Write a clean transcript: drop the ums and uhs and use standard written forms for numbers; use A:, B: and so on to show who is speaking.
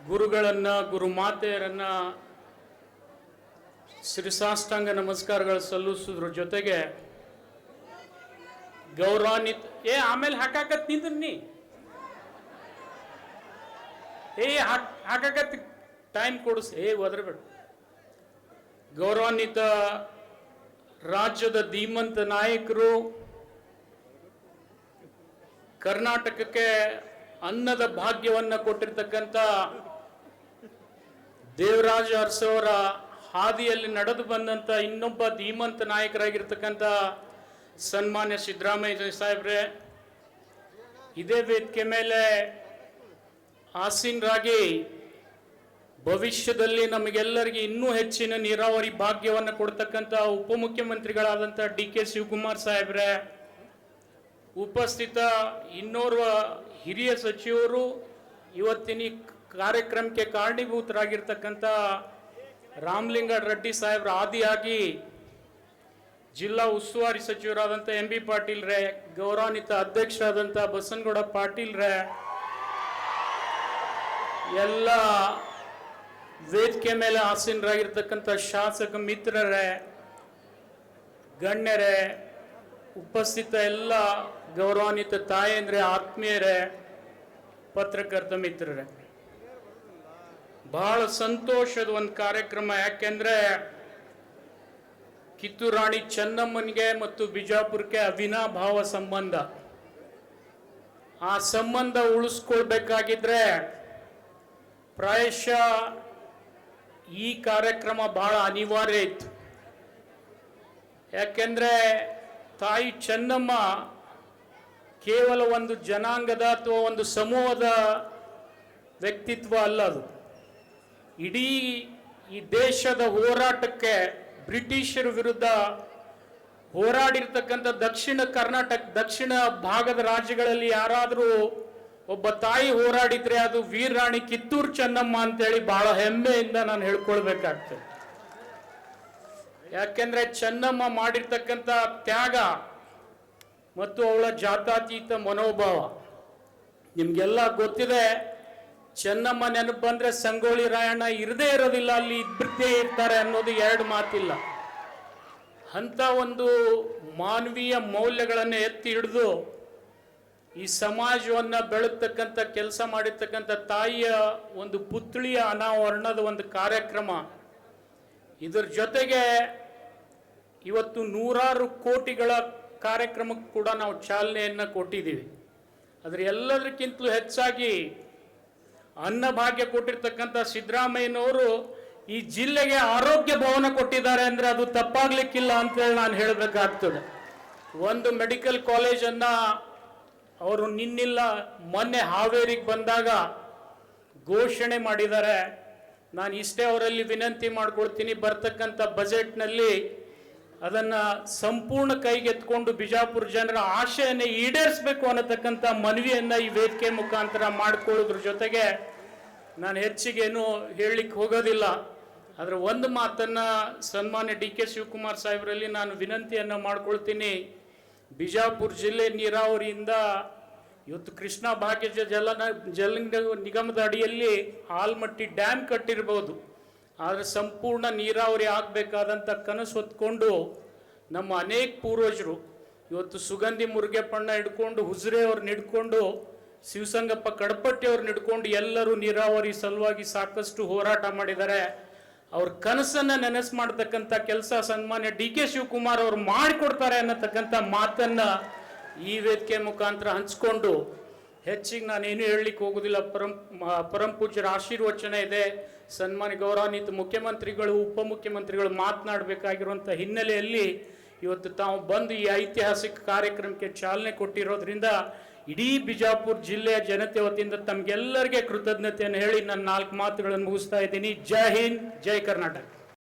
A: ಗುರುಗಳನ್ನ ಗುರುಮಾತೆಯರನ್ನ ಶಿರಸಾಷ್ಟಾಂಗ ನಮಸ್ಕಾರಗಳು ಸಲ್ಲಿಸೋದ್ರ ಜೊತೆಗೆ ಗೌರವಾನ್ವಿತ ಆಮೇಲೆ ಹಾಕಾಕತ್ ನಿಂದ್ರಿ ಹಾಕಾಕತ್ ಟೈಮ್ ಕೊಡಿಸ್ ಒದರಬೇಡ. ಗೌರವಾನ್ವಿತ ರಾಜ್ಯದ ಧೀಮಂತ ನಾಯಕರು, ಕರ್ನಾಟಕಕ್ಕೆ ಅನ್ನದ ಭಾಗ್ಯವನ್ನ ಕೊಟ್ಟಿರ್ತಕ್ಕಂಥ ದೇವರಾಜ ಅರಸವರ ಹಾದಿಯಲ್ಲಿ ನಡೆದು ಬಂದಂತ ಇನ್ನೊಬ್ಬ ಧೀಮಂತ ನಾಯಕರಾಗಿರ್ತಕ್ಕಂಥ ಸನ್ಮಾನ್ಯ ಸಿದ್ದರಾಮಯ್ಯ ಸಾಹೇಬ್ರೆ, ಇದೇ ವೇದಿಕೆ ಮೇಲೆ ಆಸೀನರಾಗಿ ಭವಿಷ್ಯದಲ್ಲಿ ನಮಗೆಲ್ಲರಿಗೆ ಇನ್ನೂ ಹೆಚ್ಚಿನ ನೀರಾವರಿ ಭಾಗ್ಯವನ್ನು ಕೊಡ್ತಕ್ಕಂಥ ಉಪಮುಖ್ಯಮಂತ್ರಿಗಳಾದಂಥ DK ಶಿವಕುಮಾರ್ ಸಾಹೇಬ್ರೆ, ಉಪಸ್ಥಿತ ಇನ್ನೋರ್ವ ಹಿರಿಯ ಸಚಿವರು, ಇವತ್ತಿನ ಕಾರ್ಯಕ್ರಮಕ್ಕೆ ಕಾರಣೀಭೂತರಾಗಿರ್ತಕ್ಕಂಥ ರಾಮಲಿಂಗ ರೆಡ್ಡಿ ಸಾಹೇಬ್ರ ಆದಿಯಾಗಿ ಜಿಲ್ಲಾ ಉಸ್ತುವಾರಿ ಸಚಿವರಾದಂಥ MB ಪಾಟೀಲ್ ರೇ, ಗೌರವಾನ್ವಿತ ಅಧ್ಯಕ್ಷರಾದಂಥ ಬಸನಗೌಡ ಪಾಟೀಲ್ ರೇ, ಎಲ್ಲ ವೇದಿಕೆ ಮೇಲೆ ಆಸೀನರಾಗಿರ್ತಕ್ಕಂಥ ಶಾಸಕ ಮಿತ್ರರೇ, ಗಣ್ಯರೇ, ಉಪಸ್ಥಿತ ಎಲ್ಲ ಗೌರವಾನ್ವಿತ ತಾಯಂದ್ರೆ, ಆತ್ಮೀಯರೇ, ಪತ್ರಕರ್ತ ಮಿತ್ರರೇ, ಬಹಳ ಸಂತೋಷದ ಒಂದು ಕಾರ್ಯಕ್ರಮ. ಯಾಕೆಂದ್ರೆ ಕಿತ್ತೂರು ರಾಣಿ ಚೆನ್ನಮ್ಮನಿಗೆ ಮತ್ತು ಬಿಜಾಪುರಕ್ಕೆ ಅವಿನಾಭಾವ ಸಂಬಂಧ. ಆ ಸಂಬಂಧ ಉಳಿಸ್ಕೊಳ್ಬೇಕಾಗಿದ್ರೆ ಪ್ರಾಯಶಃ ಈ ಕಾರ್ಯಕ್ರಮ ಬಹಳ ಅನಿವಾರ್ಯ ಇತ್ತು. ಯಾಕೆಂದ್ರೆ ತಾಯಿ ಚೆನ್ನಮ್ಮ ಕೇವಲ ಒಂದು ಜನಾಂಗದ ಅಥವಾ ಒಂದು ಸಮೂಹದ ವ್ಯಕ್ತಿತ್ವ ಅಲ್ಲ, ಅದು ಇಡೀ ಈ ದೇಶದ ಹೋರಾಟಕ್ಕೆ ಬ್ರಿಟಿಷರ ವಿರುದ್ಧ ಹೋರಾಡಿರ್ತಕ್ಕಂಥ ದಕ್ಷಿಣ ಭಾಗದ ರಾಜ್ಯಗಳಲ್ಲಿ ಯಾರಾದರೂ ಒಬ್ಬ ತಾಯಿ ಹೋರಾಡಿದ್ರೆ ಅದು ವೀರರಾಣಿ ಕಿತ್ತೂರು ಚೆನ್ನಮ್ಮ ಅಂತೇಳಿ ಬಹಳ ಹೆಮ್ಮೆಯಿಂದ ನಾನು ಹೇಳ್ಕೊಳ್ಬೇಕಾಗ್ತದೆ. ಯಾಕೆಂದ್ರೆ ಚೆನ್ನಮ್ಮ ಮಾಡಿರ್ತಕ್ಕಂಥ ತ್ಯಾಗ ಮತ್ತು ಅವಳ ಜಾತ್ಯತೀತ ಮನೋಭಾವ ನಿಮ್ಗೆಲ್ಲ ಗೊತ್ತಿದೆ. ಚೆನ್ನಮ್ಮ ನೆನಪು ಬಂದ್ರೆ ಸಂಗೊಳ್ಳಿ ರಾಯಣ್ಣ ಇರದೇ ಇರೋದಿಲ್ಲ, ಅಲ್ಲಿ ಇಬ್ಬರದೇ ಇರ್ತಾರೆ ಅನ್ನೋದು ಎರಡು ಮಾತಿಲ್ಲ. ಅಂತ ಒಂದು ಮಾನವೀಯ ಮೌಲ್ಯಗಳನ್ನು ಎತ್ತಿ ಹಿಡಿದು ಈ ಸಮಾಜವನ್ನ ಬೆಳಗ್ತಕ್ಕಂಥ ಕೆಲಸ ಮಾಡಿರ್ತಕ್ಕಂಥ ತಾಯಿಯ ಒಂದು ಪುತ್ಳಿಯ ಅನಾವರಣದ ಒಂದು ಕಾರ್ಯಕ್ರಮ. ಇದರ ಜೊತೆಗೆ ಇವತ್ತು 100 ಕೋಟಿಗಳ ಕಾರ್ಯಕ್ರಮಕ್ಕೆ ಕೂಡ ನಾವು ಚಾಲನೆಯನ್ನು ಕೊಟ್ಟಿದ್ದೀವಿ. ಅದ್ರ ಎಲ್ಲದಕ್ಕಿಂತಲೂ ಹೆಚ್ಚಾಗಿ ಅನ್ನಭಾಗ್ಯ ಕೊಟ್ಟಿರ್ತಕ್ಕಂಥ ಸಿದ್ದರಾಮಯ್ಯನವರು ಈ ಜಿಲ್ಲೆಗೆ ಆರೋಗ್ಯ ಭವನ ಕೊಟ್ಟಿದ್ದಾರೆ ಅಂದ್ರೆ ಅದು ತಪ್ಪಾಗ್ಲಿಕ್ಕಿಲ್ಲ ಅಂತೇಳಿ ನಾನು ಹೇಳಬೇಕಾಗ್ತದೆ. ಒಂದು ಮೆಡಿಕಲ್ ಕಾಲೇಜನ್ನ ಅವರು ಮೊನ್ನೆ ಹಾವೇರಿಗೆ ಬಂದಾಗ ಘೋಷಣೆ ಮಾಡಿದ್ದಾರೆ. ನಾನು ಇಷ್ಟೇ ಅವರಲ್ಲಿ ವಿನಂತಿ ಮಾಡ್ಕೊಳ್ತೀನಿ, ಬರ್ತಕ್ಕಂಥ ಬಜೆಟ್ನಲ್ಲಿ ಅದನ್ನ ಸಂಪೂರ್ಣ ಕೈಗೆತ್ಕೊಂಡು ಬಿಜಾಪುರ ಜನರ ಆಶೆಯನ್ನು ಈಡೇರಿಸಬೇಕು ಅನ್ನತಕ್ಕಂಥ ಮನವಿಯನ್ನ ಈ ವೇದಿಕೆ ಮುಖಾಂತರ ಮಾಡಿಕೊಳ್ಳೋದ್ರ ಜೊತೆಗೆ ನಾನು ಹೆಚ್ಚಿಗೇನು ಹೇಳಲಿಕ್ಕೆ ಹೋಗೋದಿಲ್ಲ. ಆದರೆ ಒಂದು ಮಾತನ್ನ ಸನ್ಮಾನ್ಯ DK ಶಿವಕುಮಾರ್ ಸಾಹೇಬರಲ್ಲಿ ನಾನು ವಿನಂತಿಯನ್ನ ಮಾಡ್ಕೊಳ್ತೀನಿ. ಬಿಜಾಪುರ ಜಿಲ್ಲೆ ನೀರಾವರಿಯಿಂದ ಇವತ್ತು ಕೃಷ್ಣ ಭಾಗ್ಯ ಜಲ ನಿಗಮದ ಅಡಿಯಲ್ಲಿ ಆಲ್ಮಟ್ಟಿ ಡ್ಯಾಮ್ ಕಟ್ಟಿರ್ಬೋದು, ಆದರೆ ಸಂಪೂರ್ಣ ನೀರಾವರಿ ಆಗಬೇಕಾದಂಥ ಕನಸು ಹೊತ್ಕೊಂಡು ನಮ್ಮ ಅನೇಕ ಪೂರ್ವಜರು ಇವತ್ತು ಸುಗಂಧಿ ಮುರುಗೇಪಣ್ಣ ಹಿಡ್ಕೊಂಡು, ಹುಜ್ರೆ ಅವ್ರನ್ನ ಹಿಡ್ಕೊಂಡು, ಶಿವಸಂಗಪ್ಪ ಕಡಪಟ್ಟಿ ಅವ್ರನ್ನ ಹಿಡ್ಕೊಂಡು ಎಲ್ಲರೂ ನೀರಾವರಿ ಸಲುವಾಗಿ ಸಾಕಷ್ಟು ಹೋರಾಟ ಮಾಡಿದ್ದಾರೆ. ಅವ್ರ ಕನಸನ್ನ ನೆನಸು ಮಾಡತಕ್ಕಂಥ ಕೆಲಸ ಸನ್ಮಾನ್ಯ DK ಶಿವಕುಮಾರ್ ಅವರು ಮಾಡಿಕೊಡ್ತಾರೆ ಅನ್ನತಕ್ಕಂಥ ಮಾತನ್ನ ಈ ವೇದಿಕೆ ಮುಖಾಂತರ ಹಂಚ್ಕೊಂಡು ಹೆಚ್ಚಿಗೆ ನಾನೇನು ಹೇಳಲಿಕ್ಕೆ ಹೋಗೋದಿಲ್ಲ. ಪರಂ ಪೂಜ್ಯರ ಆಶೀರ್ವಚನ ಇದೆ. ಸನ್ಮಾನ್ಯ ಗೌರವಾನ್ವಿತ ಮುಖ್ಯಮಂತ್ರಿಗಳು, ಉಪಮುಖ್ಯಮಂತ್ರಿಗಳು ಮಾತನಾಡಬೇಕಾಗಿರುವಂಥ ಹಿನ್ನೆಲೆಯಲ್ಲಿ ಇವತ್ತು ತಾವು ಬಂದು ಈ ಐತಿಹಾಸಿಕ ಕಾರ್ಯಕ್ರಮಕ್ಕೆ ಚಾಲನೆ ಕೊಟ್ಟಿರೋದ್ರಿಂದ ಇಡೀ ಬಿಜಾಪುರ ಜಿಲ್ಲೆಯ ಜನತೆ ವತಿಯಿಂದ ತಮಗೆಲ್ಲರಿಗೆ ಕೃತಜ್ಞತೆಯನ್ನು ಹೇಳಿ ನನ್ನ 4 ಮಾತುಗಳನ್ನು ಮುಗಿಸ್ತಾ ಇದ್ದೀನಿ. ಜೈ ಹಿಂದ್, ಜೈ ಕರ್ನಾಟಕ.